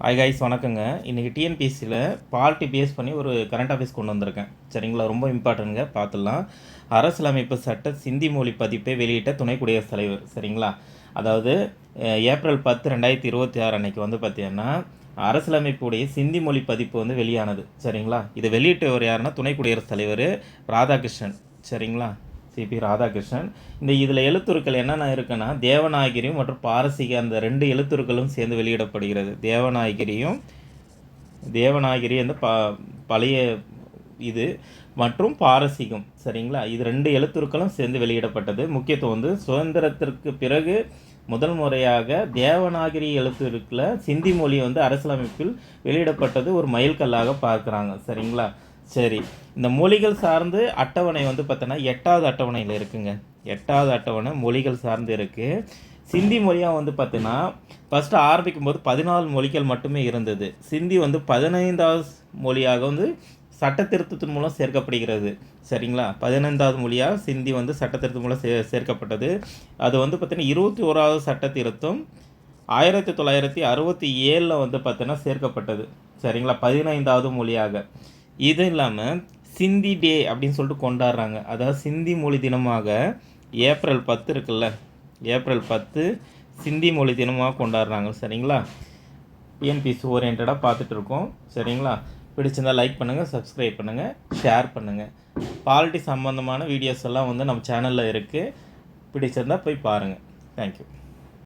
Hi guys வணக்கங்க. இன்றைக்கி டிஎன்பிஎஸ்சியில் party base பண்ணி ஒரு கரண்ட் அஃபேர்ஸ் கொண்டு வந்திருக்கேன். சரிங்களா, ரொம்ப இம்பார்ட்டன்ட்ங்க, பார்த்துடலாம். அரசியலமைப்பு சட்ட சிந்தி மொழி பதிப்பை வெளியிட்ட துணை குடியரசுத் தலைவர். சரிங்களா, அதாவது ஏப்ரல் 10 2026 அன்னைக்கு வந்து பார்த்தீங்கன்னா அரசியலமைப்புடைய சிந்தி மொழி பதிப்பு வந்து வெளியானது. சரிங்களா, இது வெளியிட்டவர் யாருன்னா துணை குடியரசுத் தலைவர் ராதாகிருஷ்ணன். சரிங்களா, சிபி ராதாகிருஷ்ணன். இதில் எழுத்துருக்கள் என்னென்ன இருக்குன்னா தேவநாயகிரி மற்றும் பாரசீக அந்த 2 எழுத்துருக்களும் சேர்ந்து வெளியிடப்படுகிறது. தேவநாயகிரி அந்த பழைய இது மற்றும் பாரசீகம். சரிங்களா, இது 2 எழுத்துருக்களும் சேர்ந்து வெளியிடப்பட்டது. முக்கியத்துவம் வந்து சுதந்திரத்திற்கு பிறகு முதல் முறையாக தேவநாகரி எழுத்துருக்கில் சிந்தி மொழி வந்து அரசியலமைப்பில் வெளியிடப்பட்டது ஒரு மைல்கல்லாக பார்க்குறாங்க. சரிங்களா, சரி, இந்த மொழிகள் சார்ந்து அட்டவணை வந்து பார்த்தோன்னா 8வது அட்டவணையில் இருக்குங்க. 8வது அட்டவணை மொழிகள் சார்ந்து இருக்குது. சிந்தி மொழியாக வந்து பார்த்தீங்கன்னா ஃபஸ்ட்டு ஆரம்பிக்கும் போது 14 மொழிகள் மட்டுமே இருந்தது. சிந்தி வந்து 15வது மொழியாக வந்து சட்ட திருத்தத்தின் மூலம் சேர்க்கப்படுகிறது. சரிங்களா, 15வது மொழியாக சிந்தி வந்து சட்ட திருத்தம் மூலம் சேர்க்கப்பட்டது. அது வந்து பார்த்தீங்கன்னா 21வது சட்ட திருத்தம் 1967 வந்து பார்த்தீங்கன்னா சேர்க்கப்பட்டது. சரிங்களா, 15வது மொழியாக. இது இல்லாமல் சிந்தி டே அப்படின்னு சொல்லிட்டு கொண்டாடுறாங்க. அதாவது சிந்தி மொழி தினமாக ஏப்ரல் 10 இருக்குல்ல, ஏப்ரல் 10 சிந்தி மொழி தினமாக கொண்டாடுறாங்க. சரிங்களா, டிஎன்பிஎஸ்சி ஓரியன்டாக பார்த்துட்டு இருக்கோம். சரிங்களா, பிடிச்சிருந்தால் லைக் பண்ணுங்கள், சப்ஸ்கிரைப் பண்ணுங்கள், ஷேர் பண்ணுங்கள். பாலிட்டி சம்மந்தமான வீடியோஸ் எல்லாம் வந்து நம்ம சேனலில் இருக்குது. பிடிச்சிருந்தால் போய் பாருங்கள். தேங்க்யூ.